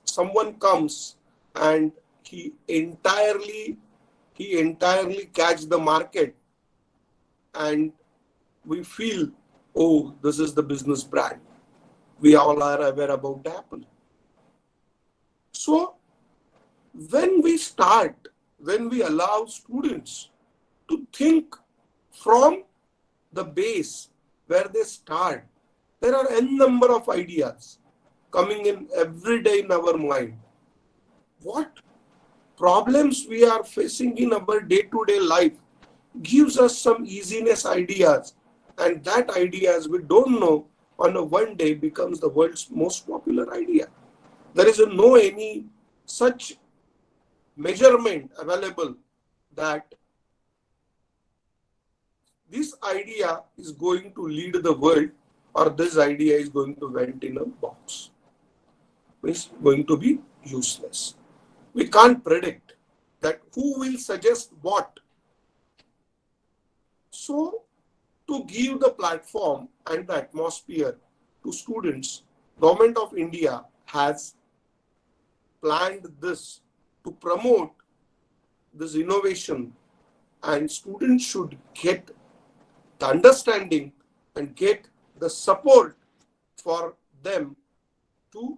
someone comes and he entirely catch the market, and we feel, oh, this is the business brand. We all are aware about Apple. So when we allow students to think from the base where they start, there are n number of ideas coming in every day in our mind. What problems we are facing in our day-to-day life gives us some easiness ideas, and that ideas we don't know on a one day becomes the world's most popular idea. There is no any such measurement available that this idea is going to lead the world or this idea is going to went in a box. It's going to be useless. We can't predict that who will suggest what. So to give the platform and the atmosphere to students, Government of India has planned this to promote this innovation, and students should get the understanding and get the support for them to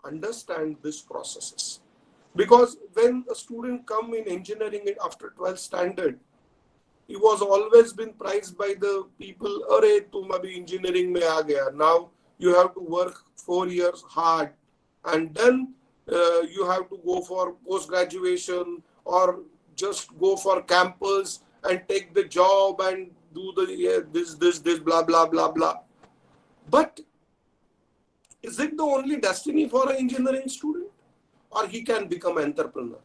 understand these processes. Because when a student come in engineering after 12th standard, he was always been prized by the people, "Arey, tum abhi engineering mein aa gaya. Now you have to work 4 years hard, and then you have to go for post-graduation or just go for campus and take the job and do the this, blah, blah, blah, blah." But is it the only destiny for an engineering student? Or he can become an entrepreneur?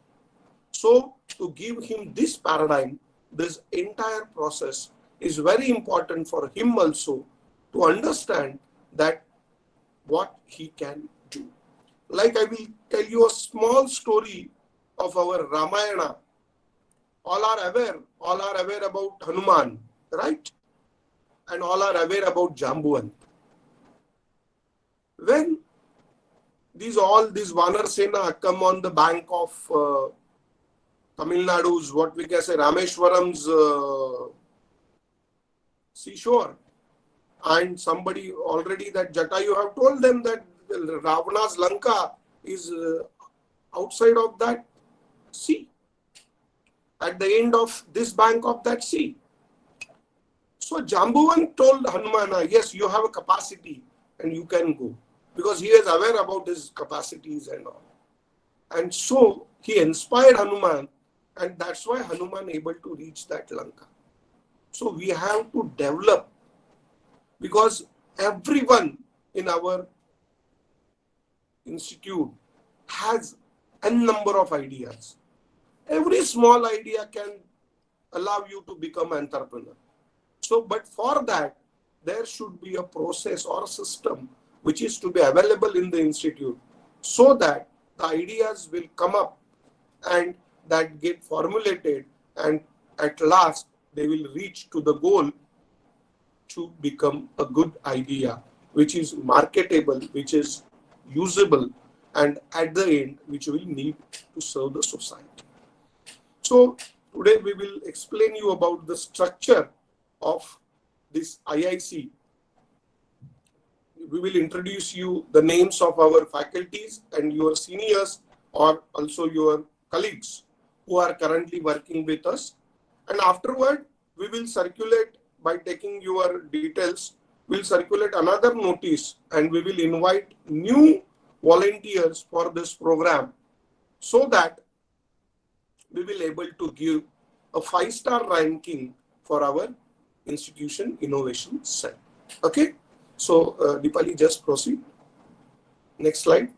So to give him this paradigm, this entire process is very important for him also to understand that what he can do. Like I will tell you a small story of our Ramayana. All are aware about Hanuman, right? And all are aware about Jambuvan. When all these Vanar Sena come on the bank of Tamil Nadu's, what we can say, Rameshwaram's seashore, and somebody already that Jatayu have told them that Ravana's Lanka is outside of that sea, at the end of this bank of that sea. So Jambuvan told Hanumana, yes, you have a capacity and you can go, because he is aware about his capacities and all. And so he inspired Hanuman, and that's why Hanuman able to reach that Lanka. So we have to develop, because everyone in our institute has a number of ideas. Every small idea can allow you to become an entrepreneur. So, but for that, there should be a process or a system which is to be available in the institute, so that the ideas will come up and that get formulated, and at last they will reach to the goal to become a good idea, which is marketable, which is usable, and at the end, which will need to serve the society. So today we will explain you about the structure of this IIC. We will introduce you the names of our faculties and your seniors, or also your colleagues who are currently working with us. And afterward, we will circulate, by taking your details, we'll circulate another notice, and we will invite new volunteers for this program, so that we will able to give a 5-star ranking for our institution innovation cell. Okay. So Deepali, just proceed. Next slide.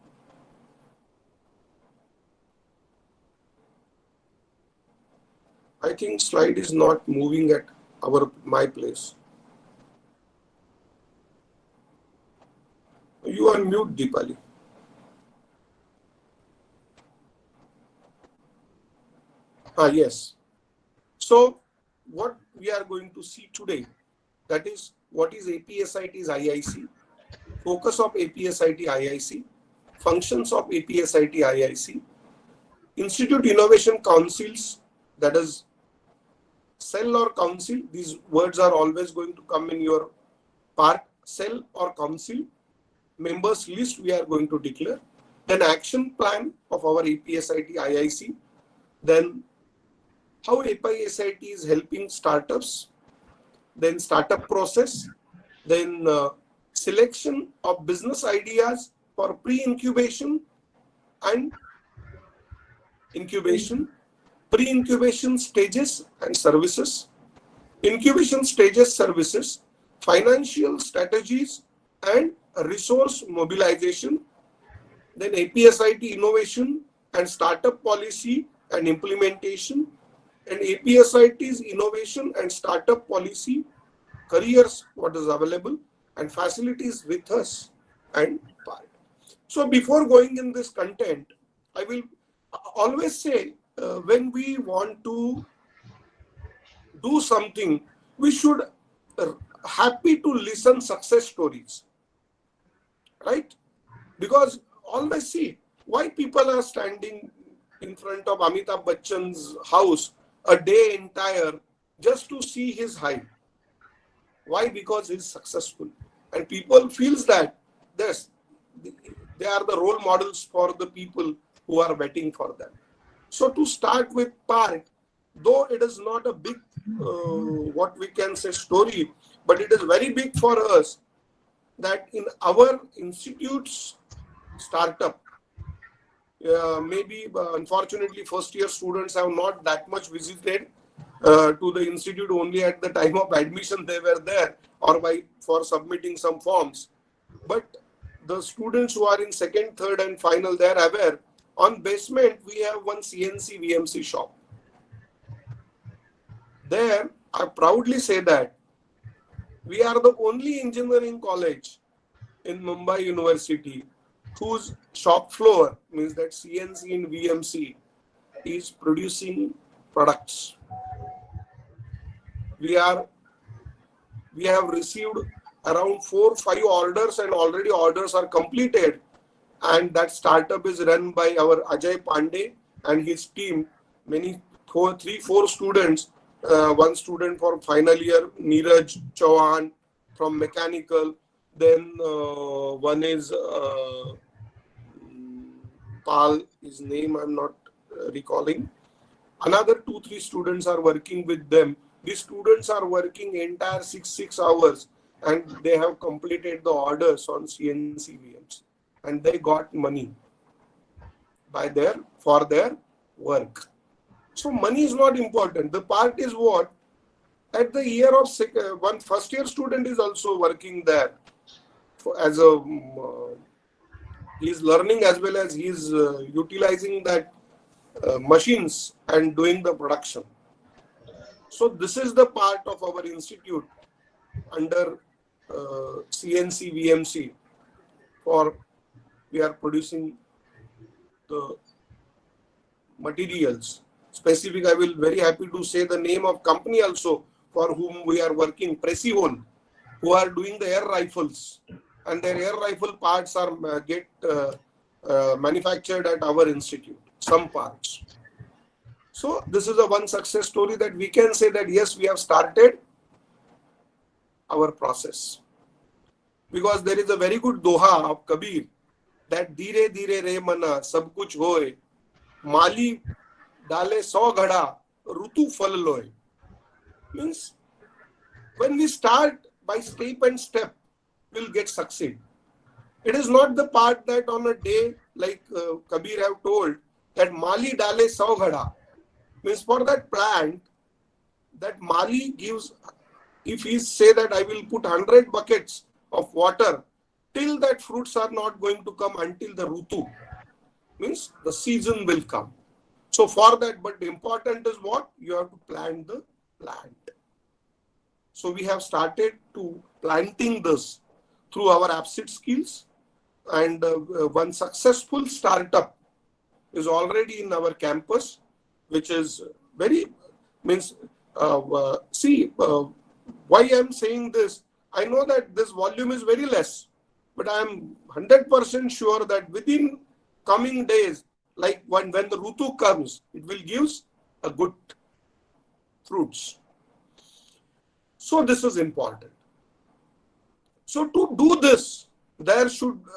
I think slide is not moving at my place. You are mute, Deepali. Yes. So what we are going to see today, that is what is APSIT's IIC, focus of APSIT IIC, functions of APSIT IIC, Institute Innovation Councils, that is cell or council, these words are always going to come in your part, cell or council, members list we are going to declare, then action plan of our APSIT IIC, then how APSIT is helping startups, then startup process, then selection of business ideas for pre-incubation and incubation, pre-incubation stages and services, incubation stages services, financial strategies and resource mobilization, then APSIT innovation and startup policy and implementation, and APSIT's innovation and startup policy, careers, what is available, and facilities with us and part. So before going in this content, I will always say when we want to do something, we should happy to listen success stories, right? Because always see why people are standing in front of Amitabh Bachchan's house a day entire just to see his height. Why? Because he's successful, and people feels that this they are the role models for the people who are waiting for them. So to start with Park, though it is not a big what we can say story, but it is very big for us that in our institute's startup, maybe unfortunately first year students have not that much visited to the institute. Only at the time of admission they were there, or for submitting some forms. But the students who are in second, third and final, they are aware. On basement we have one CNC VMC shop. There I proudly say that we are the only engineering college in Mumbai University whose shop floor, means that CNC and VMC, is producing products. We have received around 4-5 orders, and already orders are completed, and that startup is run by our Ajay Pandey and his team. 3-4 students, one student for final year, Neeraj Chauhan from mechanical, then one is Pal, his name I'm not recalling. Another 2-3 students are working with them. These students are working entire 6 hours, and they have completed the orders on CNC VMs, and they got money for their work. So money is not important. The part is what at the year of one first year student is also working there as a he's learning as well as he's utilizing that machines and doing the production. So this is the part of our institute under CNC VMC for we are producing the materials. Specific, I will very happy to say the name of company also for whom we are working, Precision, who are doing the air rifles, and their air rifle parts are manufactured at our institute, some parts. So this is a one success story that we can say that yes, we have started our process. Because there is a very good doha of Kabir that धीरे धीरे रे मना सब कुछ होए, माली डाले 100 घड़ा ऋतु फल लोए. Means when we start by step and step, we'll get succeed. It is not the part that on a day like Kabir have told that Mali dale 100 ghada. Means for that plant, that Mali gives, if he say that I will put 100 buckets of water, till that fruits are not going to come until the Rutu. Means the season will come. So for that, but the important is what? You have to plant the plant. So we have started to planting this through our AppSit skills, and one successful startup is already in our campus, which is very, means, why I am saying this, I know that this volume is very less, but I am 100% sure that within coming days, like when the Rutu comes, it will give a good fruits. So this is important. So to do this,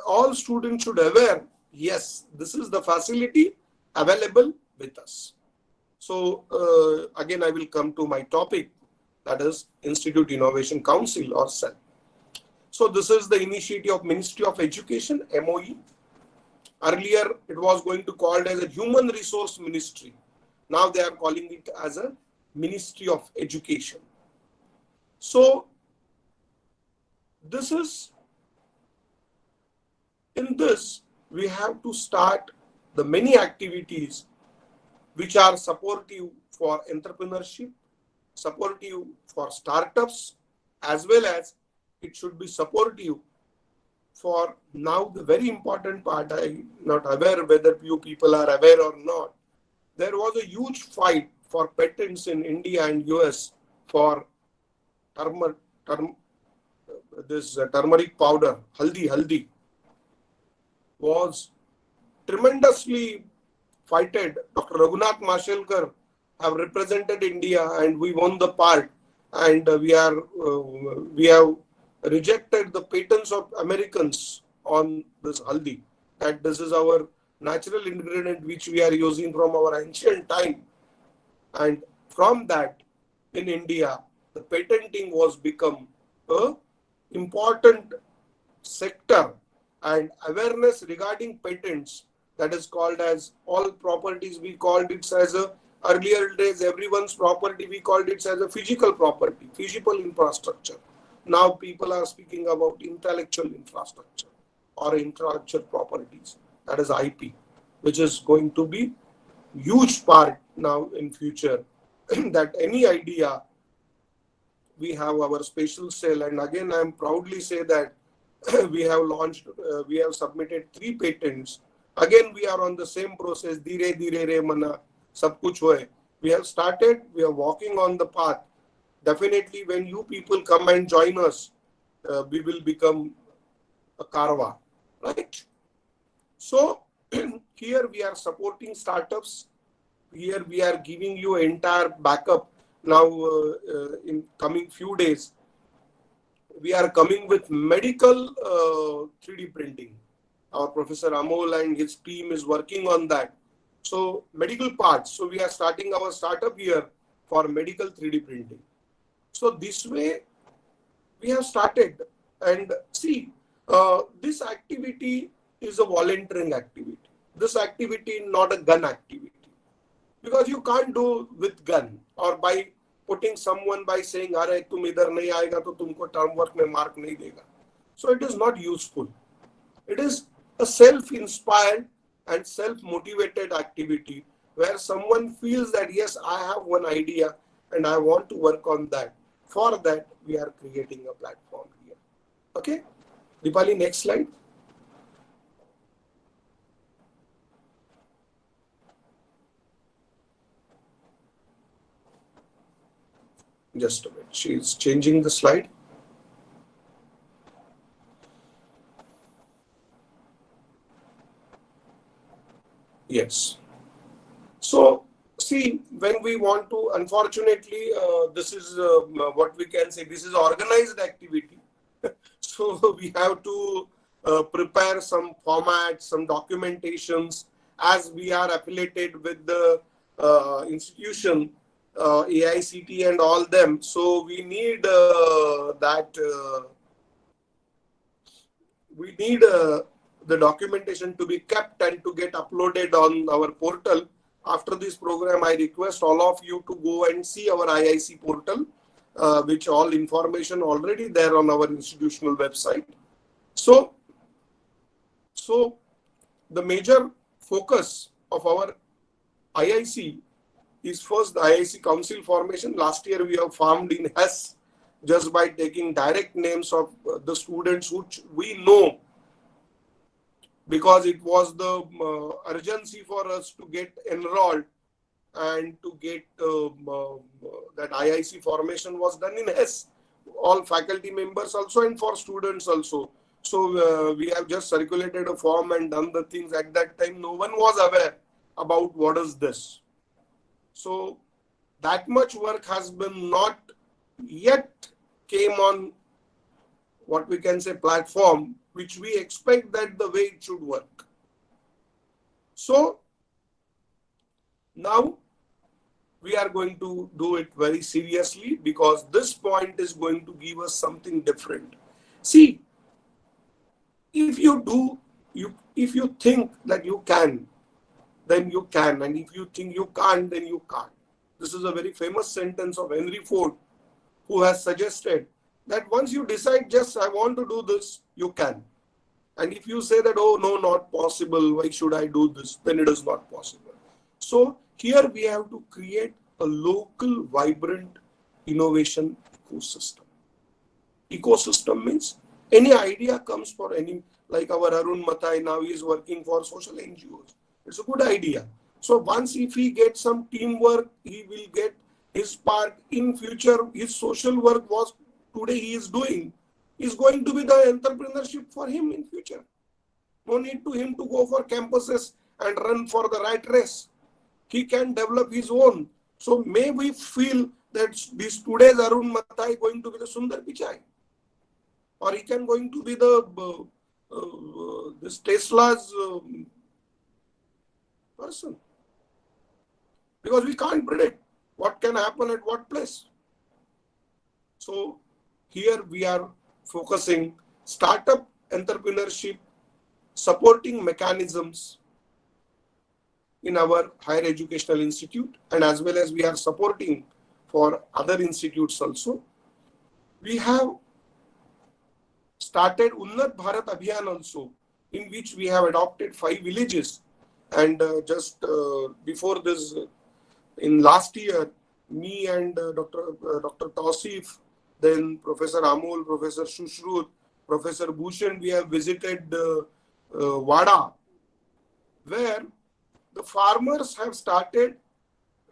all students should aware, yes, this is the facility available with us. So again, I will come to my topic, that is Institute Innovation Council or CEL. So this is the initiative of Ministry of Education, MOE. Earlier, it was going to called as a Human Resource Ministry. Now they are calling it as a Ministry of Education. So in this, we have to start the many activities which are supportive for entrepreneurship, supportive for startups, as well as it should be supportive for now the very important part. I'm not aware whether you people are aware or not. There was a huge fight for patents in India and US for turmeric powder, haldi was tremendously fighted. Dr. Raghunath Mashelkar have represented India and we won the part, and we have rejected the patents of Americans on this haldi, that this is our natural ingredient which we are using from our ancient time. And from that, in India, the patenting was become a important sector, and awareness regarding patents, that is called as all properties, we called it as a earlier days everyone's property, we called it as a physical property, physical infrastructure. Now people are speaking about intellectual infrastructure or intellectual properties, that is IP, which is going to be huge part now in future. That any idea, we have our special cell, and again I am proudly say that we have submitted 3 patents. Again we are on the same process, dhire re mana sab kuch hoye. We have started, we are walking on the path. Definitely when you people come and join us, we will become a Carvaan, right? So here we are supporting startups. Here we are giving you entire backup. Now in coming few days, we are coming with medical 3D printing. Our Professor Amol and his team is working on that. So medical parts. So we are starting our startup here for medical 3D printing. So this way we have started. And see, this activity is a volunteering activity. This activity not a gun activity. Because you can't do with gun or by putting someone by saying, "Are tum idhar nahi aayega to tumko term work mein mark nahi dega." So it is not useful. It is a self-inspired and self-motivated activity where someone feels that yes, I have one idea and I want to work on that. For that, we are creating a platform here. Okay, Dipali, next slide. Just a minute. She is changing the slide. Yes. So, see, when we want to, unfortunately, this is what we can say, this is organized activity. So, we have to prepare some formats, some documentations, as we are affiliated with the institution, AICT and all them. So, we need the documentation to be kept and to get uploaded on our portal. After this program, I request all of you to go and see our IIC portal, which all information already there on our institutional website. So the major focus of our IIC is first the IIC Council formation. Last year we have formed in HES just by taking direct names of the students which we know, because it was the urgency for us to get enrolled and to get that IIC formation was done in HES. All faculty members also and for students also. So we have just circulated a form and done the things. At that time, no one was aware about what is this. So that much work has been not yet came on what we can say platform, which we expect that the way it should work. So now we are going to do it very seriously, because this point is going to give us something different. See, if you think that you can, then you can, and if you think you can't, then you can't. This is a very famous sentence of Henry Ford, who has suggested that once you decide, just I want to do this, you can. And if you say that, oh no, not possible, why should I do this, then it is not possible. So here we have to create a local, vibrant innovation ecosystem. Ecosystem means any idea comes for any, like our Arun Mathai now is working for social NGOs. It's a good idea. So once if he gets some teamwork, he will get his part in future. His social work was today he is doing is going to be the entrepreneurship for him in future. No need to him to go for campuses and run for the rat race. He can develop his own. So may we feel that this today's Arun Mathai going to be the Sundar Pichai, or he can going to be the this Tesla's person, because we can't predict what can happen at what place. So here we are focusing startup entrepreneurship, supporting mechanisms in our higher educational institute, and as well as we are supporting for other institutes also. We have started Unnat Bharat Abhiyan also, in which we have adopted 5 villages. And just before this, in last year, me and Dr. Tausif, then Professor Amol, Professor Shushrut, Professor Bhushan, we have visited Wada, where the farmers have started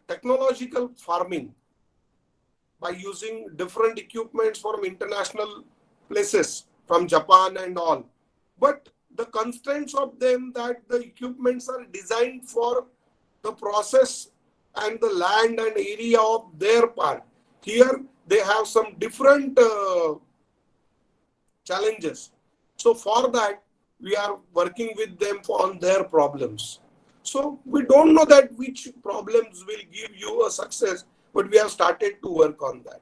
technological farming by using different equipments from international places, from Japan and all. But the constraints of them, that the equipments are designed for the process and the land and area of their part. Here they have some different challenges. So for that, we are working with them on their problems. So we don't know that which problems will give you a success, but we have started to work on that.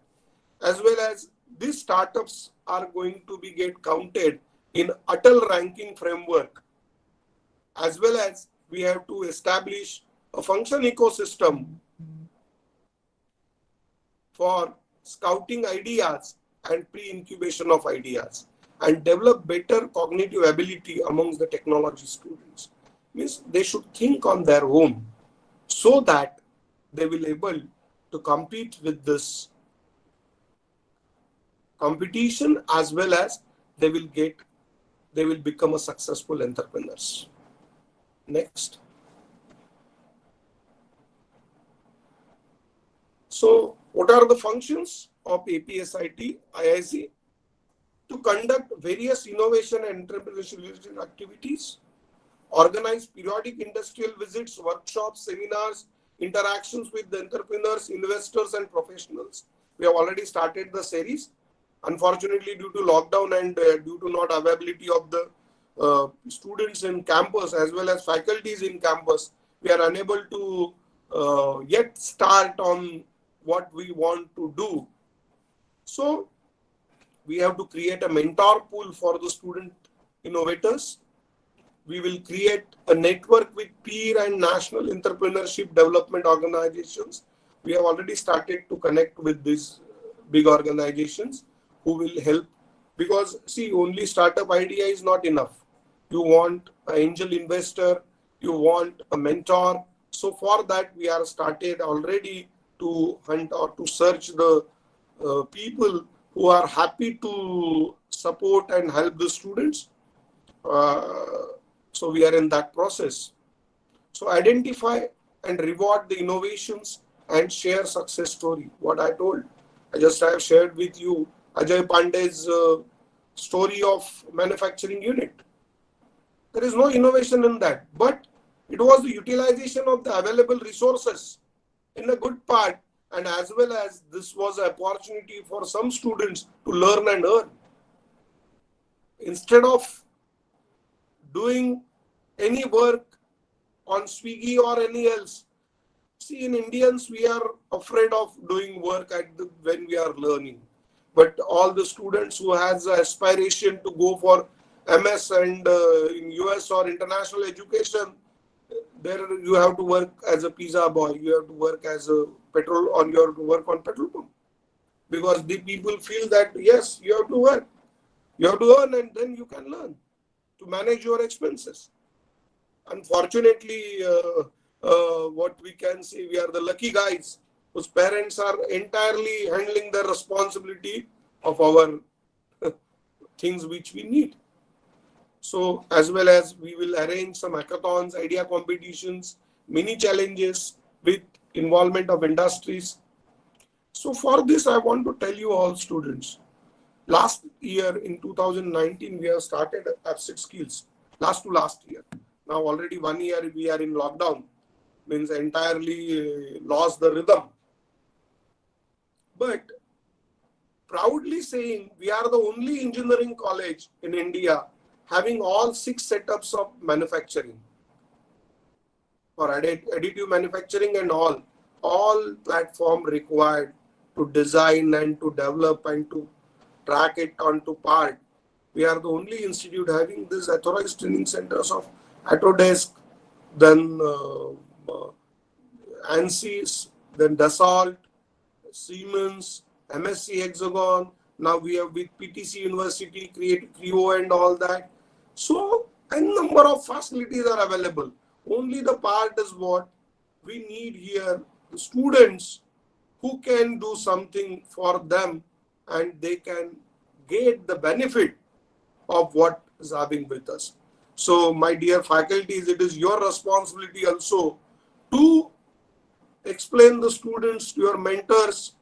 As well as these startups are going to be get counted in Atal ranking framework, as well as we have to establish a function ecosystem for scouting ideas and pre-incubation of ideas, and develop better cognitive ability amongst the technology students. Means they should think on their own, so that they will able to compete with this competition, as well as they will become a successful entrepreneurs. Next. So what are the functions of APSIT IIC? To conduct various innovation and entrepreneurship related activities, organize periodic industrial visits, workshops, seminars, interactions with the entrepreneurs, investors, and professionals. We have already started the series. Unfortunately, due to lockdown and due to not availability of the students in campus as well as faculties in campus, we are unable to yet start on what we want to do. So we have to create a mentor pool for the student innovators. We will create a network with peer and national entrepreneurship development organizations. We have already started to connect with these big organizations who will help, because see, only startup idea is not enough. You want an angel investor, you want a mentor. So for that, we are started already to hunt or to search the people who are happy to support and help the students. So we are in that process. So identify and reward the innovations and share success story. What I told, I have shared with you Ajay Pandey's story of manufacturing unit. There is no innovation in that, but it was the utilization of the available resources in a good part, and as well as this was an opportunity for some students to learn and earn. Instead of doing any work on Swiggy or any else, see, in Indians, we are afraid of doing work when we are learning. But all the students who has an aspiration to go for MS and in US or international education, there you have to work as a pizza boy. You have to work as a work on petrol pump, because the people feel that yes, you have to work, you have to earn, and then you can learn to manage your expenses. Unfortunately, what we can say, we are the lucky guys whose parents are entirely handling the responsibility of our things which we need. So as well as we will arrange some hackathons, idea competitions, mini challenges with involvement of industries. So for this, I want to tell you all students, last year in 2019, we have started Absit Skills, last year. Now already 1 year we are in lockdown, means entirely lost the rhythm. But proudly saying, we are the only engineering college in India having all 6 setups of manufacturing, for additive manufacturing and all platform required to design and to develop and to track it onto part. We are the only institute having this authorized training centers of Autodesk, then ANSYS, then Dassault, Siemens, MSc Hexagon. Now we have with PTC University, create Creo and all that. So a number of facilities are available. Only the part is what we need here, the students who can do something for them and they can get the benefit of what is happening with us. So my dear faculties, it is your responsibility also to explain the students to your mentors.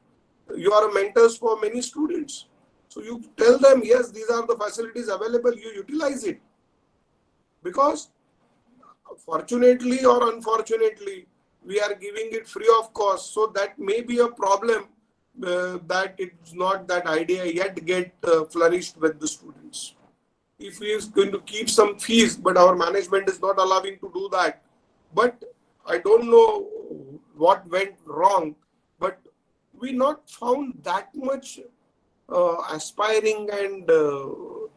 You are mentors for many students. So you tell them, yes, these are the facilities available, you utilize it. Because fortunately or unfortunately, we are giving it free of cost. So that may be a problem that it's not that idea yet get flourished with the students. If we is going to keep some fees, but our management is not allowing to do that. But I don't know what went wrong, but we not found that much aspiring and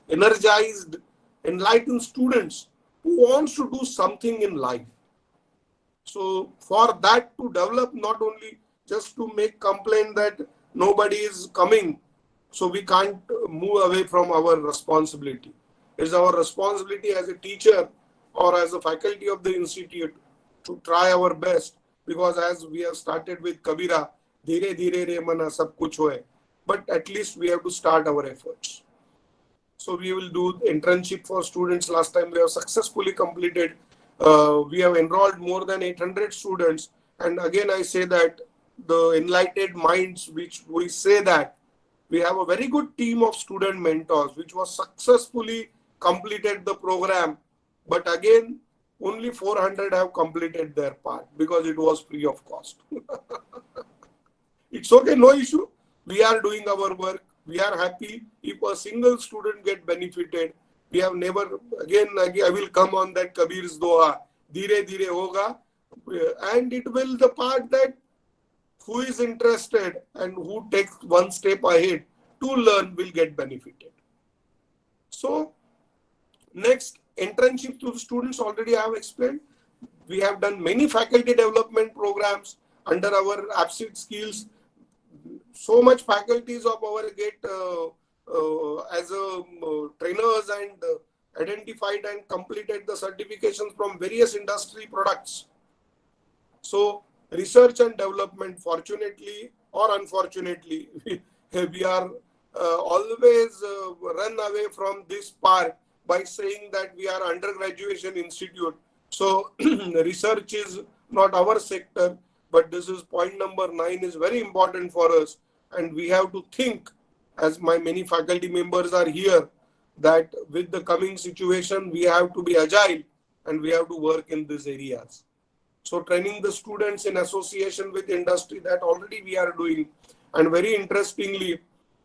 energized, enlightened students who wants to do something in life. So for that to develop, not only just to make complaint that nobody is coming, so we can't move away from our responsibility. It's our responsibility as a teacher or as a faculty of the institute to try our best, because as we have started with Kabira, Dheere Dheere Re Mana Sab Kuch Hoye, but at least we have to start our efforts. So we will do internship for students. Last time we have successfully completed. We have enrolled more than 800 students. And again, I say that the enlightened minds, which we say that we have a very good team of student mentors, which was successfully completed the program. But again, only 400 have completed their part because it was free of cost. It's okay, no issue. We are doing our work. We are happy if a single student get benefited. We have never, again, I will come on that Kabir's Doha, Dheere Dheere Hoga, and it will the part that who is interested and who takes one step ahead to learn will get benefited. So next, internship to the students already I have explained. We have done many faculty development programs under our Absit Skills. So much faculties of our get as trainers and identified and completed the certifications from various industry products. So research and development, fortunately or unfortunately, we are always run away from this part by saying that we are undergraduation institute. So research is not our sector, but this is point number 9 is very important for us. And we have to think, as my many faculty members are here, that with the coming situation, we have to be agile and we have to work in these areas. So training the students in association with industry, that already we are doing. And very interestingly,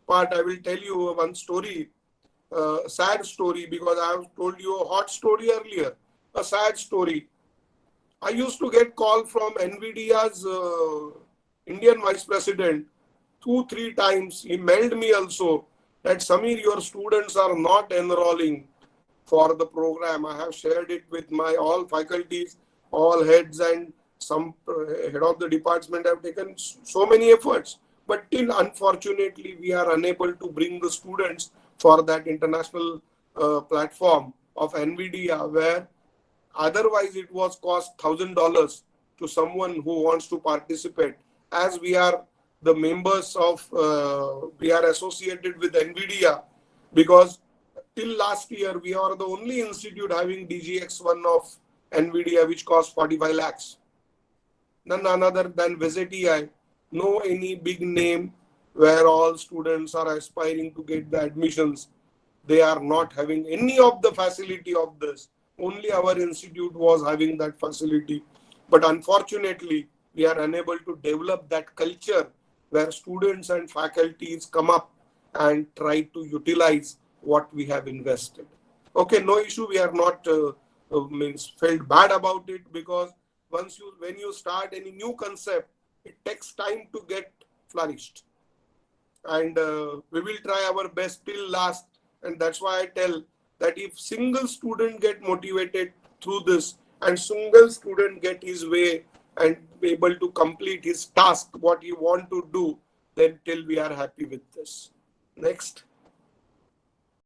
part I will tell you one story, sad story, because I have told you a hot story earlier, a sad story. I used to get call from NVIDIA's Indian vice president 2-3 times. He mailed me also that Samir, your students are not enrolling for the program. I have shared it with my all faculties, all heads, and some head of the department have taken so many efforts. But till unfortunately, we are unable to bring the students for that international platform of NVIDIA, where otherwise it was cost $1,000 to someone who wants to participate. As we are the members of, we are associated with NVIDIA, because till last year we are the only institute having DGX1 of NVIDIA, which cost 45 lakhs. None other than Visit AI. No any big name where all students are aspiring to get the admissions. They are not having any of the facility of this. Only our institute was having that facility. But unfortunately, we are unable to develop that culture where students and faculties come up and try to utilize what we have invested. Okay, no issue. We are not means felt bad about it, because when you start any new concept, it takes time to get flourished. And we will try our best till last. And that's why I tell that if single student get motivated through this and single student get his way and be able to complete his task, what he want to do, then till we are happy with this. Next.